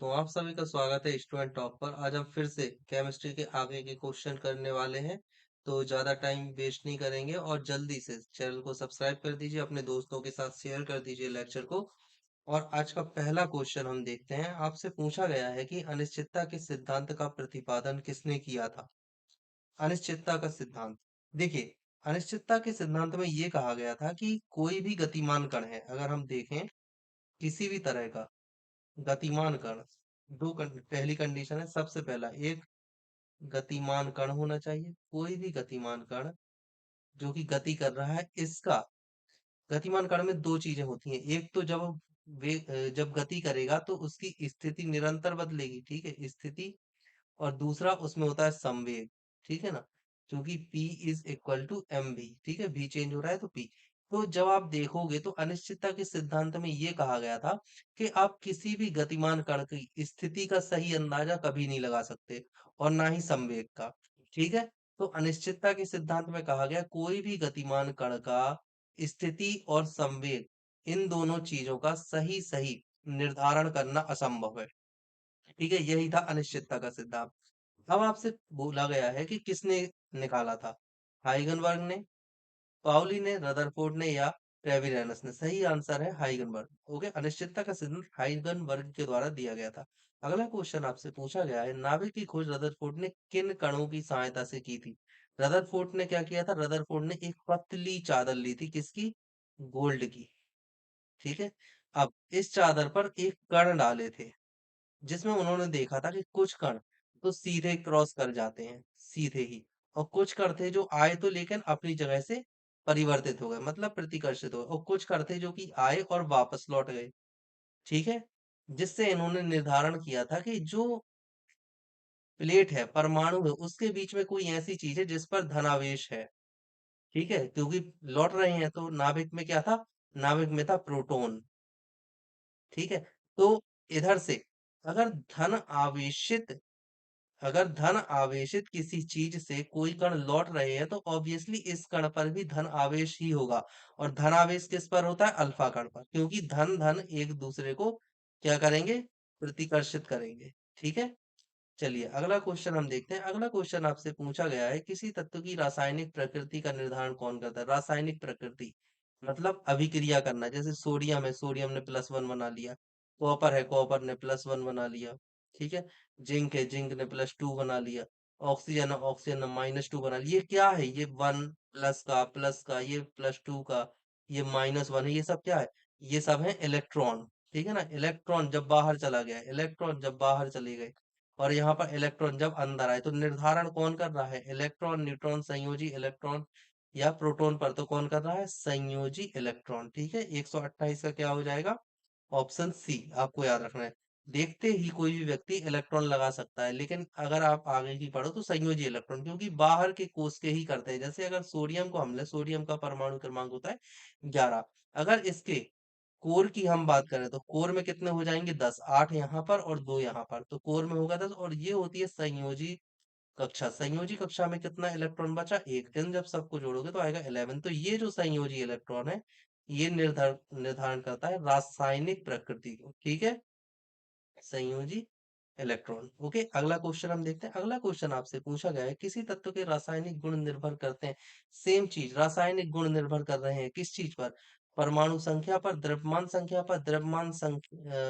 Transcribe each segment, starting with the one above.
दोस्तों, आप सभी का स्वागत है स्टूडेंट टॉप पर। आज हम फिर से केमिस्ट्री के आगे के क्वेश्चन करने वाले हैं। तो ज़्यादा टाइम वेस्ट नहीं करेंगे और जल्दी से चैनल को सब्सक्राइब कर दीजिए, अपने दोस्तों के साथ शेयर कर दीजिए लेक्चर को। और आज का पहला क्वेश्चन हम देखते हैं। आपसे पूछा गया है कि अनिश्चितता के सिद्धांत का प्रतिपादन किसने किया था? अनिश्चितता का सिद्धांत। देखिए, अनिश्चितता के सिद्धांत में ये कहा गया था कि कोई भी गतिमान कण है, अगर हम देखें किसी भी तरह का गतिमान कण, पहली कंडीशन है। सबसे पहला, एक गतिमान कण होना चाहिए। कोई भी गतिमान कण जो कि गति कर रहा है, इसका गतिमान कण में दो चीजें होती हैं। एक तो जब गति करेगा तो उसकी स्थिति निरंतर बदलेगी, ठीक है, स्थिति। और दूसरा उसमें होता है संवेग, ठीक है ना, क्योंकि P is equal to M V, ठीक है, V चेंज हो रहा है तो P। तो जब आप देखोगे तो अनिश्चितता के सिद्धांत में ये कहा गया था कि आप किसी भी गतिमान कण की स्थिति का सही अंदाजा कभी नहीं लगा सकते, और ना ही संवेग का, ठीक है। तो अनिश्चितता के सिद्धांत में कहा गया कोई भी गतिमान कण का स्थिति और संवेग, इन दोनों चीजों का सही सही निर्धारण करना असंभव है, ठीक है। यही था अनिश्चितता का सिद्धांत। अब आपसे बोला गया है कि किसने निकाला था? हाइगनबर्ग ने, पाउली ने, रदरफोर्ड ने, या ट्रेविरैनस ने? सही आंसर है हाइगनबर्ग। ओके, अनिश्चितता का सिद्धांत हाइगनबर्ग के द्वारा दिया गया था। अगला क्वेश्चन आपसे पूछा गया है, नाभिक की खोज रदरफोर्ड ने किन कणों की सहायता से की थी? रदरफोर्ड ने क्या किया था? रदरफोर्ड ने एक पतली चादर ली थी, किसकी? गोल्ड की, ठीक है। अब इस चादर पर एक कण डाले थे, जिसमें उन्होंने देखा था कि कुछ कण तो सीधे क्रॉस कर जाते हैं, सीधे ही, और कुछ कण थे जो आए तो लेकिन अपनी जगह से परिवर्तित हो गए, मतलब प्रतिकर्षित हो गए, और कुछ कण थे जो कि आए और वापस लौट गए, ठीक है। जिससे इन्होंने निर्धारण किया था कि जो प्लेट है, परमाणु है, उसके बीच में कोई ऐसी चीज है जिस पर धनावेश है, ठीक है, क्योंकि लौट रहे हैं। तो नाभिक में क्या था? नाभिक में था प्रोटॉन, ठीक है। तो इधर से अगर धन आवेशित अगर धन आवेशित किसी चीज से कोई कण लौट रहे हैं तो ऑब्वियसली इस कण पर भी धन आवेश ही होगा। और धन आवेश किस पर होता है? अल्फा कण पर, क्योंकि धन धन एक दूसरे को क्या करेंगे? प्रतिकर्षित करेंगे, ठीक है। चलिए अगला क्वेश्चन हम देखते हैं। अगला क्वेश्चन आपसे पूछा गया है, किसी तत्व की रासायनिक प्रकृति का निर्धारण कौन करता है? रासायनिक प्रकृति मतलब अभिक्रिया करना। जैसे सोडियम है, सोडियम ने +1 बना लिया। कॉपर है, कॉपर ने +1 बना लिया, ठीक है। जिंक है, जिंक ने +2 बना लिया। ऑक्सीजन है, ऑक्सीजन ने -2 बना लिया। ये क्या है? ये वन प्लस का, ये +2 का, ये -1 है। ये सब क्या है? ये सब है इलेक्ट्रॉन, ठीक है ना। इलेक्ट्रॉन जब बाहर चला गया, इलेक्ट्रॉन जब बाहर चले गए, और यहाँ पर इलेक्ट्रॉन जब अंदर आए, तो निर्धारण कौन कर रहा है? इलेक्ट्रॉन, न्यूट्रॉन, संयोजी इलेक्ट्रॉन या प्रोटॉन पर तो कौन कर रहा है? संयोजी इलेक्ट्रॉन, ठीक है। 128 का क्या हो जाएगा? ऑप्शन सी आपको याद रखना है। देखते ही कोई भी व्यक्ति इलेक्ट्रॉन लगा सकता है, लेकिन अगर आप आगे की पढ़ो तो संयोजी इलेक्ट्रॉन, क्योंकि बाहर के कोष के ही करते हैं। जैसे अगर सोडियम को हम ले, सोडियम का परमाणु क्रमांक होता है 11। अगर इसके कोर की हम बात करें तो कोर में कितने हो जाएंगे? 10, 8 यहाँ पर और 2 यहाँ पर, तो कोर में होगा 10। और ये होती है संयोजी कक्षा। संयोजी कक्षा में कितना इलेक्ट्रॉन बचा? एक। इन जब सबको जोड़ोगे तो आएगा 11। तो ये जो संयोजी इलेक्ट्रॉन है, ये निर्धारण करता है रासायनिक प्रकृति को, ठीक है, संयोजी इलेक्ट्रॉन। ओके, अगला क्वेश्चन हम देखते हैं। अगला क्वेश्चन आपसे पूछा गया है, किसी तत्व के रासायनिक गुण निर्भर करते हैं। सेम चीज, रासायनिक गुण निर्भर कर रहे हैं किस चीज पर? परमाणु संख्या पर, द्रव्यमान संख्या पर,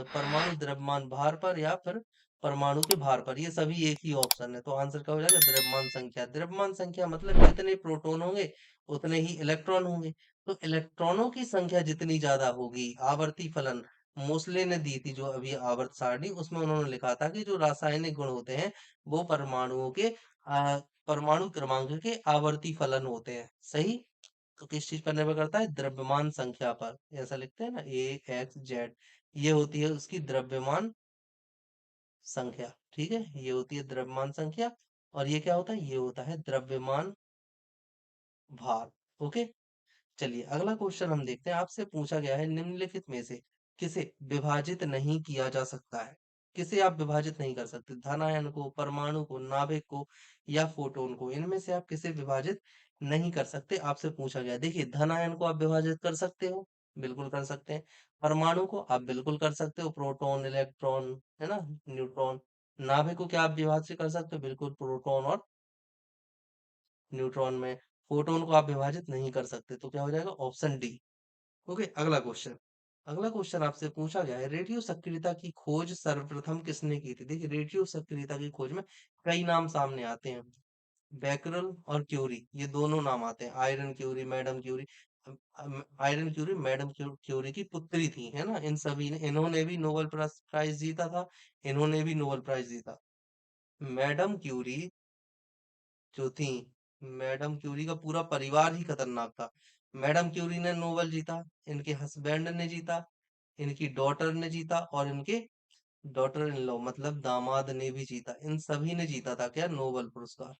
परमाणु द्रव्यमान भार पर, या फिर परमाणु के भार पर। ये सभी एक ही ऑप्शन है, तो आंसर क्या हो जाएगा? द्रव्यमान संख्या। द्रव्यमान संख्या मतलब जितने प्रोटॉन होंगे उतने ही इलेक्ट्रॉन होंगे। तो इलेक्ट्रॉनों की संख्या जितनी ज्यादा होगी, आवर्ती फलन मोसले ने दी थी जो अभी आवर्त सारणी, उसमें उन्होंने लिखा था कि जो रासायनिक गुण होते हैं वो परमाणुओं के परमाणु क्रमांक के आवर्ती फलन होते हैं, सही। तो किस चीज पर निर्भर करता है? द्रव्यमान संख्या पर। ऐसा लिखते हैं ना, A, X, Z, ये होती है उसकी द्रव्यमान संख्या, ठीक है, ये होती है द्रव्यमान संख्या। और ये क्या होता है? ये होता है द्रव्यमान भार। ओके, चलिए अगला क्वेश्चन हम देखते हैं। आपसे पूछा गया है, निम्नलिखित में से किसे विभाजित नहीं किया जा सकता है? किसे आप विभाजित नहीं कर सकते? धनायन को, परमाणु को, नाभिक को, या फोटोन को? इनमें से आप किसे विभाजित नहीं कर सकते? आपसे पूछा गया। देखिए, धनायन को आप विभाजित कर सकते हो, बिल्कुल कर सकते हैं। परमाणु को आप बिल्कुल कर सकते हो, प्रोटॉन, इलेक्ट्रॉन, है ना, न्यूट्रॉन। नाभिक को क्या आप विभाजित कर सकते हो? बिल्कुल, प्रोटॉन और न्यूट्रॉन में। फोटोन को आप विभाजित नहीं कर सकते, तो क्या हो जाएगा? Option D. ओके, अगला क्वेश्चन। अगला क्वेश्चन आपसे पूछा गया है, रेडियो सक्रियता की खोज सर्वप्रथम किसने की थी? देखिए, रेडियो सक्रियता की खोज में कई नाम सामने आते हैं। बैकरल और क्यूरी, ये दोनों नाम आते हैं। Irene Curie, madam Curie. Irene Curie madam Curie की पुत्री थी, है ना। इन सभी ने, इन्होंने भी नोबेल प्राइज जीता था। इन्होंने भी नोबेल प्राइज जीता। मैडम क्यूरी जो थी, मैडम क्यूरी का पूरा परिवार ही खतरनाक था। मैडम क्यूरी ने नोबेल जीता, इनके हस्बैंड ने जीता, इनकी डॉटर ने जीता, और इनके डॉटर इन लॉ मतलब दामाद ने भी जीता। इन सभी ने जीता था क्या? नोबेल पुरस्कार।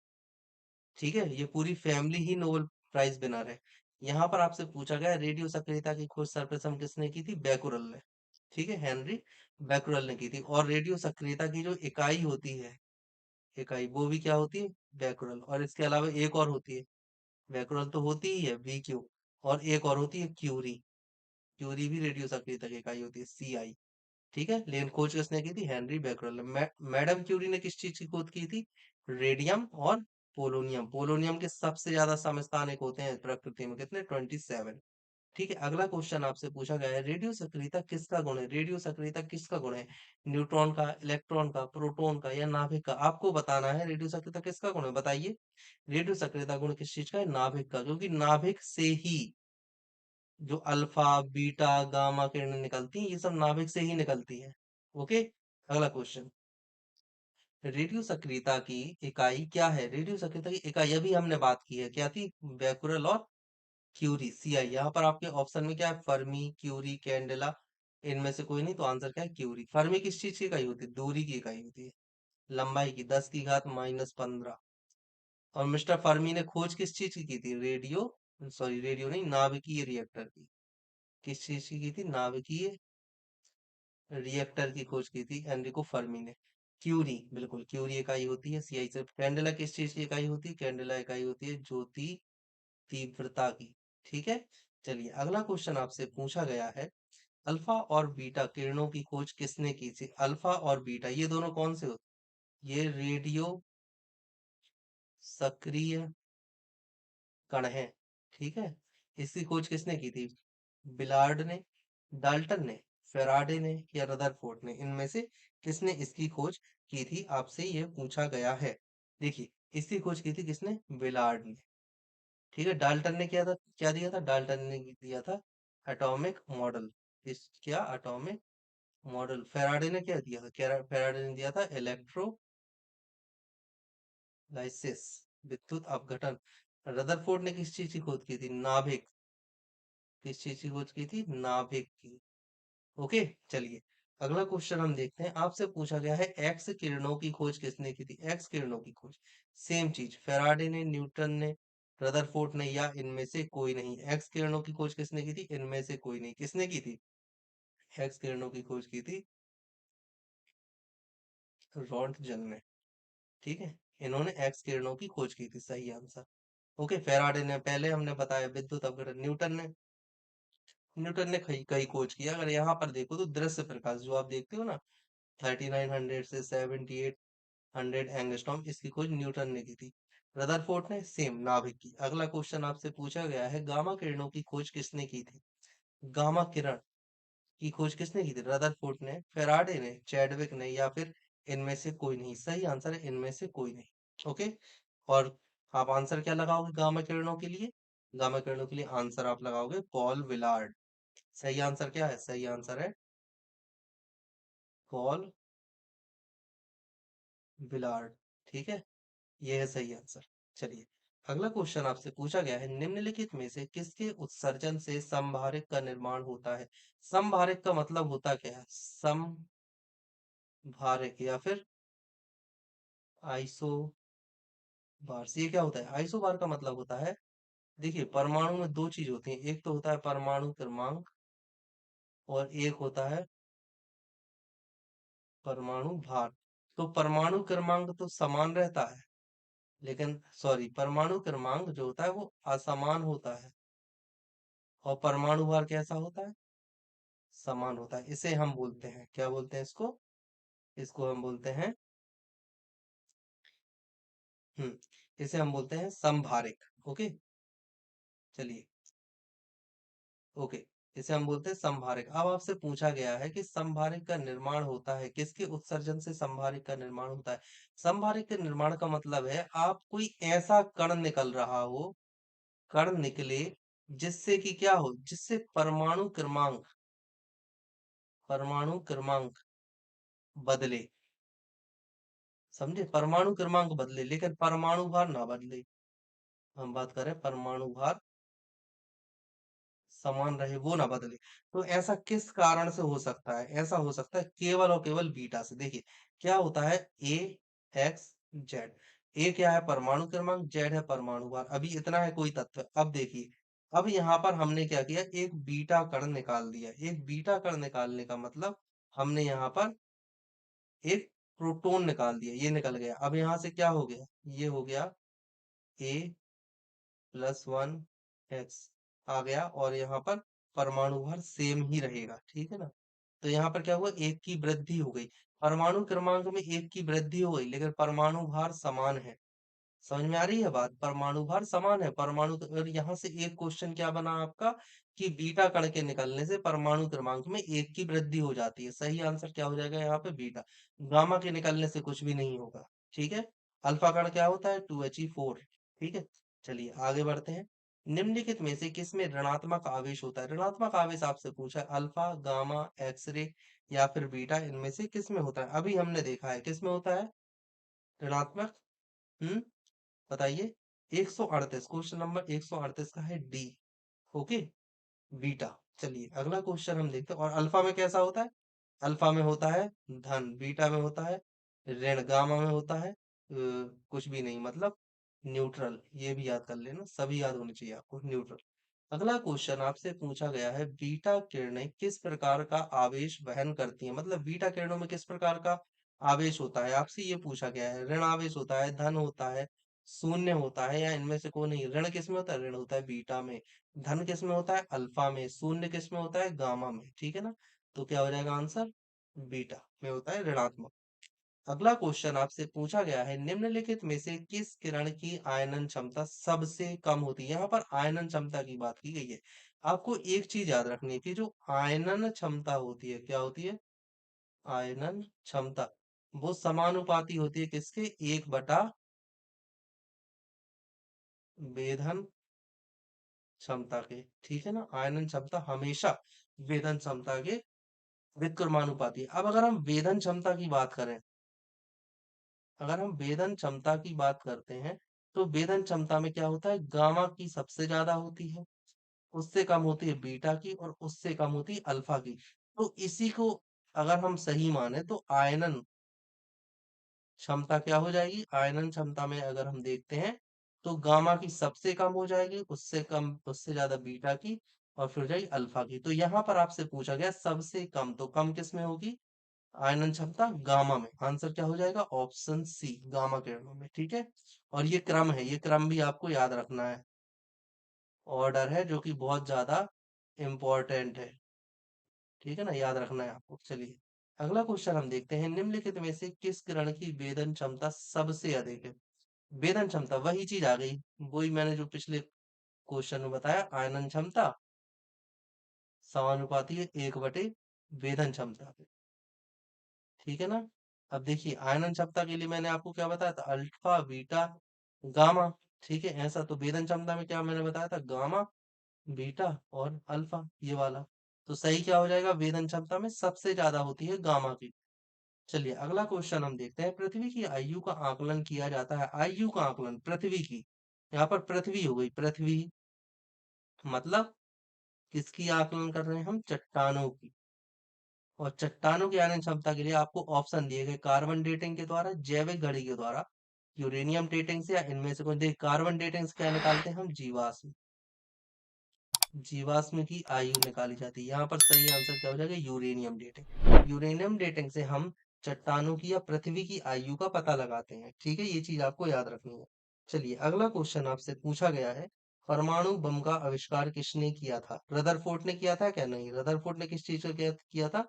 ठीक है, ये पूरी फैमिली ही नोबेल प्राइज विनर है। यहाँ पर आपसे पूछा गया, रेडियो सक्रियता की खोज सर्वप्रथम किसने की थी? बैकुरल ने। ठीक है, हेनरी बैकुरल ने की थी। और रेडियो सक्रियता की जो इकाई होती है, इकाई, वो भी क्या होती है? बैकुरल। और इसके अलावा एक और होती है, बैकुरल तो होती ही है, BQ। और एक और होती है क्यूरी। क्यूरी भी रेडियो सक्रियता की इकाई होती है, CI। ठीक है, लेकिन खोज किसने की थी? हेनरी बैकरल ने। मैडम क्यूरी ने किस चीज की खोज की थी? रेडियम और पोलोनियम। पोलोनियम के सबसे ज्यादा समस्थानिक होते हैं प्रकृति में, कितने? 27। ठीक है, अगला क्वेश्चन आपसे पूछा गया है, रेडियो सक्रियता किसका गुण है? रेडियो सक्रियता किसका गुण है? न्यूट्रॉन का, इलेक्ट्रॉन का, प्रोटॉन का, या नाभिक का? आपको बताना है रेडियो सक्रियता किसका गुण है, बताइए। रेडियो सक्रियता गुण किस चीज का है? नाभिक का, क्योंकि नाभिक से ही जो अल्फा, बीटा, गामा किरणें निकलती हैं, ये सब नाभिक से ही निकलती है। ओके, अगला क्वेश्चन। रेडियो सक्रियता की इकाई क्या है? रेडियो सक्रियता की इकाई अभी हमने बात की है, क्या थी? बैकुरल और क्यूरी, CI। यहाँ पर आपके ऑप्शन में क्या है? Fermi, Curie, candela. इनमें से कोई नहीं, तो आंसर क्या है? क्यूरी। फर्मी किस चीज की इकाई होती है? दूरी की इकाई होती है, लंबाई की, 10⁻⁻15। और मिस्टर फर्मी ने खोज किस चीज की थी? रेडियो, सॉरी, रेडियो नहीं, नाभिकीय रिएक्टर की। किस चीज की थी? नाभिकीय रिएक्टर की खोज की थी एनरिको फर्मी ने। क्यूरी, बिल्कुल, क्यूरी इकाई होती है, CI से। कैंडेला किस चीज की इकाई होती है? कैंडेला इकाई होती है ज्योति तीव्रता की। ठीक है, चलिए, अगला क्वेश्चन आपसे पूछा गया है, अल्फा और बीटा किरणों की खोज किसने की थी? अल्फा और बीटा, ये दोनों कौन से होते? ये रेडियो सक्रिय कण है। ठीक है, इसकी खोज किसने की थी? बिलार्ड ने, डाल्टन ने, फेराडे ने, या रदरफोर्ड ने? इनमें से किसने इसकी खोज की थी? आपसे ये पूछा गया है। देखिए, इसकी खोज की थी किसने? बिलार्ड ने। ठीक है, डाल्टन ने किया था, क्या दिया था? डाल्टन ने दिया था एटॉमिक मॉडल। इस क्या? Atomic model. फेराडे ने क्या दिया था? फेराडे ने दिया था इलेक्ट्रोलाइसिस, विद्युत अपघटन। रदरफोर्ड ने किस चीज की खोज की थी? नाभिक। किस चीज की खोज की थी? नाभिक की। ओके, चलिए, अगला क्वेश्चन हम देखते हैं। आपसे पूछा गया है, एक्स किरणों की खोज किसने की थी? एक्स किरणों की खोज, सेम चीज, फेराडे ने, न्यूटन ने, रदरफोर्ड ने, या इनमें से कोई नहीं? एक्स किरणों की खोज किसने की थी? इनमें से कोई नहीं। किसने की थी? एक्स किरणों की खोज की थी रॉन्टजन ने। ठीक है, इन्होंने एक्स किरणों की खोज की थी, सही आंसर। ओके, फेराडे ने, पहले हमने बताया विद्युत अपघटन। न्यूटन ने कई कई खोज किया। अगर यहाँ पर देखो तो दृश्य प्रकाश जो आप देखते हो ना, 3900 से 7800 एंगस्ट्रॉम, इसकी खोज न्यूटन ने की थी। रदरफोर्ड ने सेम नाभिक की। अगला क्वेश्चन आपसे पूछा गया है, गामा किरणों की खोज किसने की थी? गामा किरण की खोज किसने की थी? रदरफोर्ड ने, फेराडे ने, चैडविक ने, या फिर इनमें से कोई नहीं? सही आंसर है इनमें से कोई नहीं। ओके, और आप आंसर क्या लगाओगे गामा किरणों के लिए? गामा किरणों के लिए आंसर आप लगाओगे पॉल विलार्ड। सही आंसर क्या है? सही आंसर है पॉल विलार्ड। ठीक है, ये है सही आंसर। चलिए, अगला क्वेश्चन आपसे पूछा गया है, निम्नलिखित में से किसके उत्सर्जन से समभारिक का निर्माण होता है? समभारिक का मतलब होता क्या है? समभारिक या फिर आइसोबार, ये क्या होता है? आइसोबार का मतलब होता है, देखिए, परमाणु में दो चीज होती है, एक तो होता है परमाणु क्रमांक, और एक होता है परमाणु भार। तो परमाणु क्रमांक तो समान रहता है, लेकिन, सॉरी, परमाणु क्रमांक जो होता है वो असमान होता है। और परमाणु भार कैसा होता है? समान होता है। इसे हम बोलते हैं, क्या बोलते हैं इसको? इसको हम बोलते हैं, इसे हम बोलते हैं समभारिक। ओके, चलिए, ओके, इसे हम बोलते हैं समभारिक। अब आपसे पूछा गया है कि समभारिक का निर्माण होता है किसके उत्सर्जन से? समभारिक का निर्माण होता है। समभारिक के निर्माण का मतलब है आप कोई ऐसा कण निकल रहा हो, कण निकले जिससे कि क्या हो, जिससे परमाणु क्रमांक बदले। समझे? परमाणु क्रमांक बदले लेकिन परमाणु भार ना बदले। हम बात करें परमाणु भार समान रहे, वो ना बदले। तो ऐसा किस कारण से हो सकता है? ऐसा हो सकता है केवल और केवल बीटा से। देखिए क्या होता है, ए एक्स जेड। ए क्या है? परमाणु क्रमांक। जेड है परमाणु भार। अभी इतना है कोई तत्व। अब देखिए, अब यहाँ पर हमने क्या किया, एक बीटा कण निकाल दिया। एक बीटा कण निकालने का मतलब हमने यहाँ पर एक प्रोटॉन निकाल दिया, ये निकल गया। अब यहाँ से क्या हो गया, ये हो गया ए प्लस वन एक्स आ गया, और यहाँ पर परमाणु भार सेम ही रहेगा, ठीक है ना। तो यहाँ पर क्या हुआ, एक की वृद्धि हो गई। परमाणु क्रमांक में एक की वृद्धि हो गई लेकिन परमाणु भार समान है। समझ में आ रही है बात? परमाणु भार समान है। और यहाँ से एक क्वेश्चन क्या बना आपका, कि बीटा कण के निकलने से परमाणु क्रमांक में एक की वृद्धि हो जाती है। सही आंसर क्या हो जाएगा यहाँ पे? बीटा। गामा के निकलने से कुछ भी नहीं होगा, ठीक है। अल्फा कण क्या होता है? 2He4। ठीक है, चलिए आगे बढ़ते हैं। निम्नलिखित में से किसमें ऋणात्मक आवेश होता है? ऋणात्मक आवेश आपसे पूछा है, अल्फा, गामा, एक्सरे या फिर बीटा, इनमें से किसमें होता है? अभी हमने देखा है किसमें होता है ऋणात्मक। हम्म बताइए। 138, क्वेश्चन नंबर 138 का है डी। Okay, beta. चलिए अगला क्वेश्चन हम देखते हैं। और अल्फा में कैसा होता है? अल्फा में होता है धन, बीटा में होता है ऋण, गामा में होता है कुछ भी नहीं, मतलब न्यूट्रल। ये भी याद कर लेना, सभी याद होने चाहिए आपको, न्यूट्रल। अगला क्वेश्चन आपसे पूछा गया है, बीटा किरणें किस प्रकार का आवेश वहन करती हैं? मतलब बीटा किरणों में किस प्रकार का आवेश होता है, आपसे ये पूछा गया है। ऋण आवेश होता है, धन होता है, शून्य होता है, या इनमें से कोई नहीं। ऋण किस में होता है? ऋण होता है बीटा में। धन किस में होता है? अल्फा में। शून्य किस में होता है? गामा में। ठीक है ना। तो क्या हो जाएगा आंसर? बीटा में होता है ऋणात्मक। अगला क्वेश्चन आपसे पूछा गया है, निम्नलिखित में से किस किरण की आयनन क्षमता सबसे कम होती है? यहाँ पर आयनन क्षमता की बात की गई है। आपको एक चीज याद रखनी है कि जो आयनन क्षमता होती है, क्या होती है? आयनन क्षमता, वो समानुपाती होती है किसके? एक बटा वेधन क्षमता के। ठीक है ना, आयनन क्षमता हमेशा वेधन क्षमता के विक्रमानुपाती है। अब अगर हम वेधन क्षमता की बात करें, अगर हम वेधन क्षमता की बात करते हैं, तो वेधन क्षमता में क्या होता है, गामा की सबसे ज्यादा होती है, उससे कम होती है बीटा की, और उससे कम होती है अल्फा की। तो इसी को अगर हम सही माने तो आयनन क्षमता क्या हो जाएगी, आयनन क्षमता में अगर हम देखते हैं तो गामा की सबसे कम हो जाएगी, उससे कम, उससे ज्यादा बीटा की, और फिर हो जाएगी अल्फा की। तो यहाँ पर आपसे पूछा गया सबसे कम, तो कम किस में होगी? आयनन क्षमता गामा में। आंसर क्या हो जाएगा? ऑप्शन सी, गामा किरणों में। ठीक है, और ये क्रम है, ये क्रम भी आपको याद रखना है। ऑर्डर है जो कि बहुत ज्यादा इंपॉर्टेंट है। ठीक है ना, याद रखना है आपको। चलिए अगला क्वेश्चन हम देखते हैं, निम्नलिखित में से किस किरण की वेधन क्षमता सबसे अधिक है? वेधन क्षमता वही चीज आ गई, वही मैंने जो पिछले क्वेश्चन में बताया, आयनन क्षमता समानुपाती है एक बटे वेधन क्षमता पे। ठीक है ना। अब देखिए आयनन क्षमता के लिए मैंने आपको क्या बताया था, अल्फा, बीटा, गामा। ठीक है, ऐसा तो वेधन क्षमता में क्या मैंने बताया था, गामा, बीटा और अल्फा, ये वाला। तो सही क्या हो जाएगा, वेधन क्षमता में सबसे ज्यादा होती है गामा की। चलिए अगला क्वेश्चन हम देखते हैं, पृथ्वी की आयु का आकलन किया जाता है। आयु का आकलन पृथ्वी की, यहाँ पर पृथ्वी हो गई, पृथ्वी मतलब किसकी आकलन कर रहे हैं हम? चट्टानों की। और चट्टानों की आयनन क्षमता के लिए आपको ऑप्शन दिए गए, कार्बन डेटिंग के द्वारा, जैविक घड़ी के द्वारा, यूरेनियम डेटिंग से, या इनमें से कोई। देख कार्बन डेटिंग से क्या निकालते हैं हम? जीवाश्म। जीवाश्म की आयु निकाली जाती है। यहाँ पर सही आंसर क्या हो जाएगा? Uranium dating. यूरेनियम डेटिंग से हम चट्टानों की या पृथ्वी की आयु का पता लगाते हैं। ठीक है, ये चीज आपको याद रखनी है। चलिए अगला क्वेश्चन आपसे पूछा गया है, परमाणु बम का आविष्कार किसने किया था? रदरफोर्ड ने किया था क्या? नहीं, रदरफोर्ड ने किस चीज का किया था?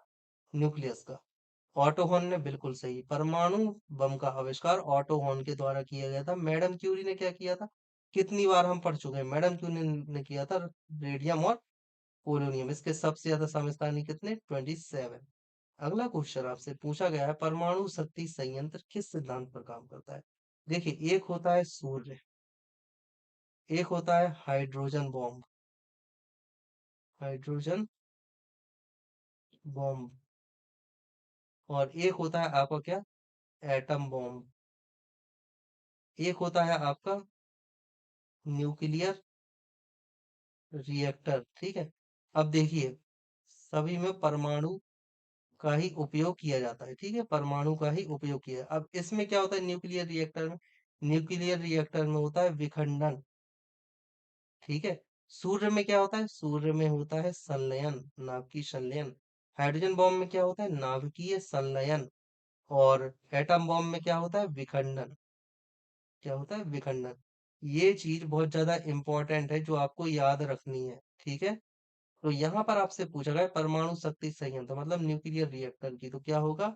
न्यूक्लियस का। ऑटो हॉर्न ने, बिल्कुल सही। परमाणु बम का आविष्कार ऑटो हॉर्न के द्वारा किया गया था। मैडम क्यूरी ने क्या किया था? कितनी बार हम पढ़ चुके हैं, मैडम क्यूरी ने किया था रेडियम और पोलोनियम। इसके सबसे ज्यादा समस्थानिक कितने? 27। अगला क्वेश्चन आपसे पूछा गया है, परमाणु शक्ति संयंत्र किस सिद्धांत पर काम करता है? देखिए, एक होता है सूर्य, एक होता है हाइड्रोजन बॉम्ब, हाइड्रोजन बॉम्ब, और एक होता है आपका क्या? Atom bomb. एक होता है आपका न्यूक्लियर रिएक्टर। ठीक है। अब देखिए, सभी में परमाणु का ही उपयोग किया जाता है। ठीक है, परमाणु का ही उपयोग किया। अब इसमें क्या होता है न्यूक्लियर रिएक्टर में? न्यूक्लियर रिएक्टर में होता है विखंडन। ठीक है। सूर्य में क्या होता है? सूर्य में होता है संलयन, नाभिकीय संलयन। हाइड्रोजन बॉम्ब में क्या होता है? नाभिकीय संलयन। और एटम बॉम्ब में क्या होता है? विखंडन। क्या होता है? विखंडन। ये चीज बहुत ज्यादा इंपॉर्टेंट है जो आपको याद रखनी है। ठीक है। तो यहाँ पर आपसे पूछा गया है परमाणु शक्ति संयंत्र मतलब न्यूक्लियर रिएक्टर की, तो क्या होगा?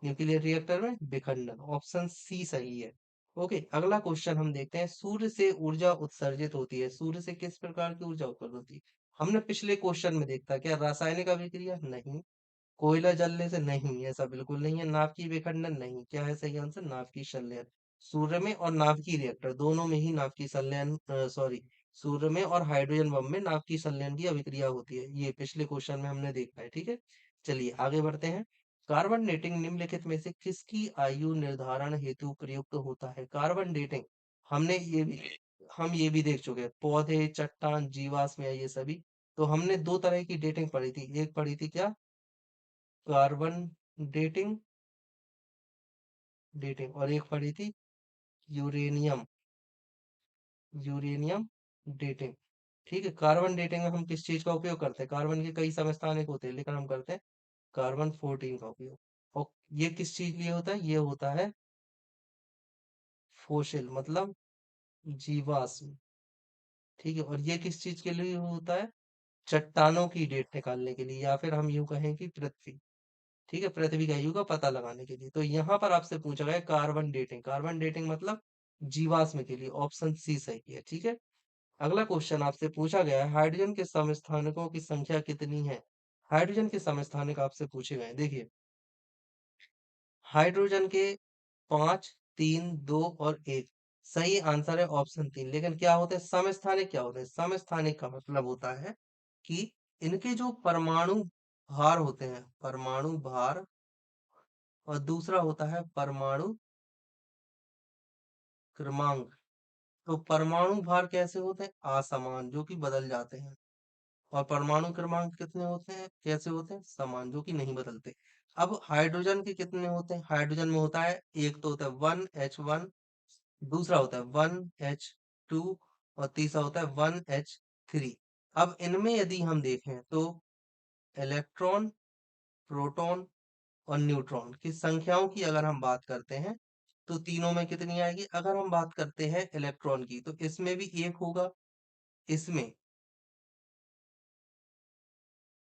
न्यूक्लियर रिएक्टर में विखंडन। ऑप्शन सी सही है। ओके, अगला क्वेश्चन हम देखते हैं, सूर्य से ऊर्जा उत्सर्जित होती है, सूर्य से किस प्रकार की ऊर्जा उत्पन्न होती है? हमने पिछले क्वेश्चन में देखा, क्या रासायनिक अभिक्रिया? नहीं। कोयला जलने से? नहीं, ऐसा बिल्कुल नहीं है। नाभिकीय विखंडन? नहीं। क्या है सही आंसर? नाभिकीय संलयन। सूर्य में और नाभिकीय रिएक्टर दोनों में ही नाभिकीय संलयन, सॉरी, सूर्य में और हाइड्रोजन बम में नाभिकीय संलयन की अभिक्रिया होती है। ये पिछले क्वेश्चन में हमने देखा है। ठीक है। चलिए आगे बढ़ते हैं। कार्बन डेटिंग निम्नलिखित में से किसकी आयु निर्धारण हेतु प्रयुक्त होता है? कार्बन डेटिंग हम ये भी देख चुके हैं, पौधे, चट्टान, जीवाश्म या ये सभी। तो हमने दो तरह की डेटिंग पढ़ी थी, एक पढ़ी थी क्या? कार्बन डेटिंग, डेटिंग, और एक पढ़ी थी यूरेनियम, यूरेनियम डेटिंग। ठीक है। कार्बन डेटिंग में हम किस चीज का उपयोग करते हैं? कार्बन के कई समस्थानिक होते हैं लेकिन हम करते हैं कार्बन 14 का उपयोग। और ये किस चीज के लिए होता है? ये होता है फोसिल मतलब जीवाश्म। ठीक है। और ये किस चीज के लिए होता है? चट्टानों की डेट निकालने के लिए, या फिर हम यूं कहें कि पृथ्वी। ठीक है, पृथ्वी का आयु का पता लगाने के लिए। तो यहाँ पर आपसे पूछा गया कार्बन डेटिंग, कार्बन डेटिंग मतलब जीवाश्म के लिए। ऑप्शन सी सही है। ठीक है। अगला क्वेश्चन आपसे पूछा गया है, हाइड्रोजन के समस्थानिकों की संख्या कितनी है? हाइड्रोजन के समस्थानिक आपसे पूछे गए हैं। देखिए, हाइड्रोजन के 5, 3, 2 और 1। सही आंसर है ऑप्शन 3। लेकिन क्या होते हैं समस्थानिक? क्या होते हैं समस्थानिक? का मतलब होता है कि इनके जो परमाणु भार होते हैं, परमाणु भार, और दूसरा होता है परमाणु क्रमांक। तो परमाणु भार कैसे होते हैं? असमान, जो कि बदल जाते हैं। और परमाणु क्रमांक कितने होते हैं? कैसे होते हैं? समान, जो कि नहीं बदलते। अब हाइड्रोजन के कितने होते हैं? हाइड्रोजन में होता है, एक तो होता है 1H1, दूसरा होता है 1H2, और तीसरा होता है 1H3। अब इनमें यदि हम देखें तो इलेक्ट्रॉन, प्रोटॉन और न्यूट्रॉन की संख्याओं की अगर हम बात करते हैं तो तीनों में कितनी आएगी? अगर हम बात करते हैं इलेक्ट्रॉन की तो इसमें भी एक होगा, इसमें,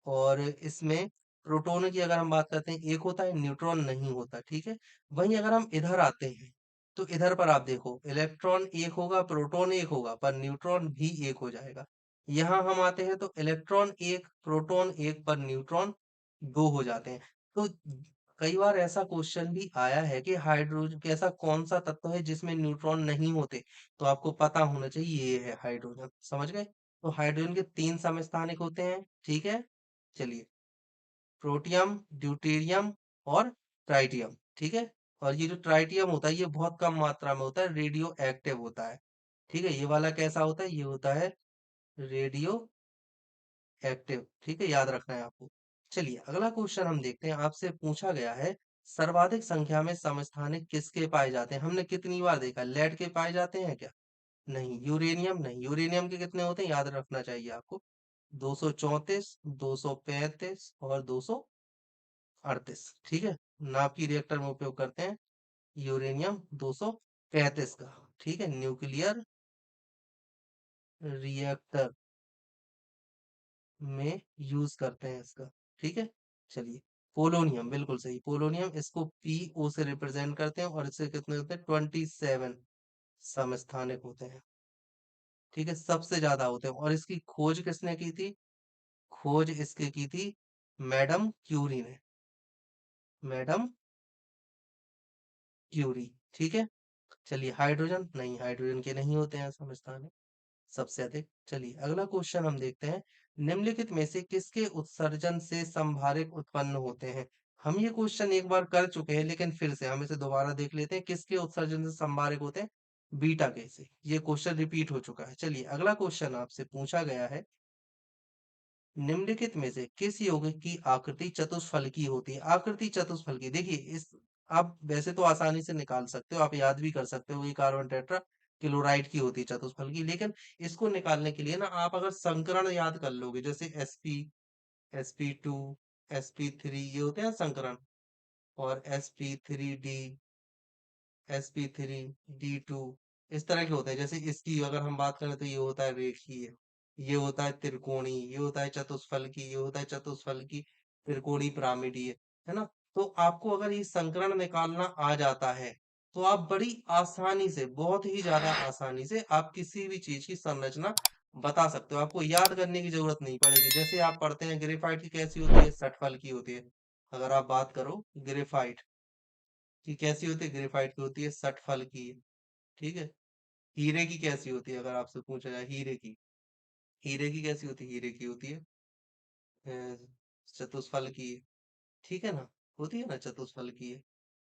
और इसमें प्रोटोन की अगर हम बात करते हैं एक होता है, न्यूट्रॉन नहीं होता। ठीक है। वहीं अगर हम इधर आते हैं तो इधर पर आप देखो, इलेक्ट्रॉन एक होगा, प्रोटॉन एक होगा, पर न्यूट्रॉन भी एक हो जाएगा। यहाँ हम आते हैं तो इलेक्ट्रॉन एक, प्रोटॉन एक, पर न्यूट्रॉन दो हो जाते हैं। तो कई बार ऐसा क्वेश्चन भी आया है कि हाइड्रोजन ऐसा कौन सा तत्व है जिसमें न्यूट्रॉन नहीं होते? तो आपको पता होना चाहिए ये है हाइड्रोजन। समझ गए? तो हाइड्रोजन के 3 समस्थानिक होते हैं। ठीक है। चलिए, प्रोटियम, ड्यूटेरियम और ट्राइटियम। ठीक है। और ये जो ट्राइटियम होता है ये बहुत कम मात्रा में होता है, रेडियो एक्टिव होता है। ठीक है। ये वाला कैसा होता है? ये होता है रेडियो एक्टिव। ठीक है, याद रखना है आपको। चलिए अगला क्वेश्चन हम देखते हैं, आपसे पूछा गया है, सर्वाधिक संख्या में समस्थानिक किसके पाए जाते हैं? हमने कितनी बार देखा, लेड के पाए जाते हैं क्या? नहीं। यूरेनियम? नहीं। यूरेनियम के कितने होते हैं? याद रखना चाहिए आपको, 234, 235 और 238। ठीक है। नाभ की रिएक्टर में उपयोग करते हैं यूरेनियम 235 का। ठीक है। न्यूक्लियर रिएक्टर में यूज करते हैं इसका। ठीक है, चलिए। पोलोनियम, बिल्कुल सही, पोलोनियम, इसको पीओ से रिप्रेजेंट करते हैं और इससे कितने होते हैं, 27 समस्थानिक होते हैं। ठीक है, सबसे ज्यादा होते हैं। और इसकी खोज किसने की थी? खोज इसके की थी मैडम क्यूरी ने। Madam Curie. ठीक है, चलिए। हाइड्रोजन, नहीं, हाइड्रोजन के नहीं होते हैं समस्थानिक सबसे अधिक। चलिए अगला क्वेश्चन हम देखते हैं। निम्नलिखित में से किसके उत्सर्जन से संभारिक उत्पन्न होते हैं? हम ये क्वेश्चन एक बार कर चुके हैं, लेकिन फिर से हम इसे दोबारा देख लेते हैं। किसके उत्सर्जन से संभारिक होते हैं? बीटा के से। ये क्वेश्चन रिपीट हो चुका है। चलिए अगला क्वेश्चन आपसे पूछा गया है। निम्नलिखित में से किस यौगिक की आकृति चतुष्फलकी होती है? आकृति चतुष्फलकी, देखिए इस, आप वैसे तो आसानी से निकाल सकते हो, आप याद भी कर सकते हो, ये कार्बन टेट्रा क्लोराइड की होती है चतुष्फलकी। लेकिन इसको निकालने के लिए ना, आप अगर संकरण याद कर लोगे, जैसे sp2, sp3, ये होते हैं संकरण। और sp3d, sp3d2, इस तरह के होते हैं। जैसे इसकी अगर हम बात करें तो ये होता है रेखीय, ये होता है त्रिकोणी, ये होता है चतुष्फलकी, ये होता है चतुष्फलकी त्रिकोणी पिरामिडीय, है ना? तो आपको अगर ये संकरण निकालना आ जाता है, तो आप बड़ी आसानी से, बहुत ही ज्यादा आसानी से आप किसी भी चीज की संरचना बता सकते हो। आपको याद करने की जरूरत नहीं पड़ेगी। जैसे आप पढ़ते हैं ग्रेफाइट की कैसी होती है, षटफल की होती है। अगर आप बात करो ग्रेफाइट की कैसी होती है, ग्रेफाइट की होती है षटफल की। ठीक है, हीरे की कैसी होती है, अगर आपसे पूछा जाए हीरे की, हीरे की कैसी होती है, हीरे की होती है अ, चतुष्फल की। ठीक है ना, होती है ना चतुष्फल की।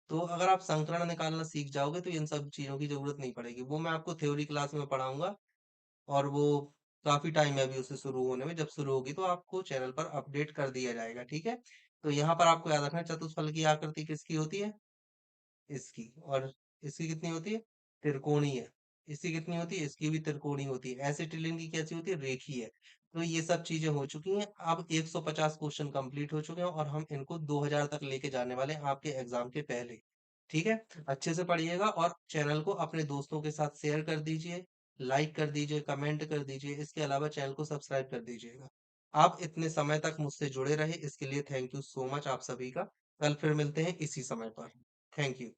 तो अगर आप संकरण निकालना सीख जाओगे तो इन सब चीजों की जरूरत नहीं पड़ेगी। वो मैं आपको थ्योरी क्लास में पढ़ाऊंगा, और वो काफी टाइम है अभी उसे शुरू होने में। जब शुरू होगी तो आपको चैनल पर अपडेट कर दिया जाएगा। ठीक है, तो यहाँ पर आपको याद रखना है, चतुष्फल की आकृति किसकी होती है? इसकी। और इसकी कितनी होती है? त्रिकोणीय है। इसकी कितनी होती है? इसकी भी त्रिकोणीय होती है। एसिटिलीन की कैसी होती है? रेखीय है। तो ये सब चीजें हो चुकी हैं। अब 150 क्वेश्चन कंप्लीट हो चुके हैं, और हम इनको 2000 तक लेके जाने वाले हैं आपके एग्जाम के पहले। ठीक है, अच्छे से पढ़िएगा, और चैनल को अपने दोस्तों के साथ शेयर कर दीजिए, लाइक कर दीजिए, कमेंट कर दीजिए। इसके अलावा चैनल को सब्सक्राइब कर दीजिएगा। आप इतने समय तक मुझसे जुड़े रहे, इसके लिए थैंक यू सो मच आप सभी का। कल फिर मिलते हैं इसी समय पर। Thank you.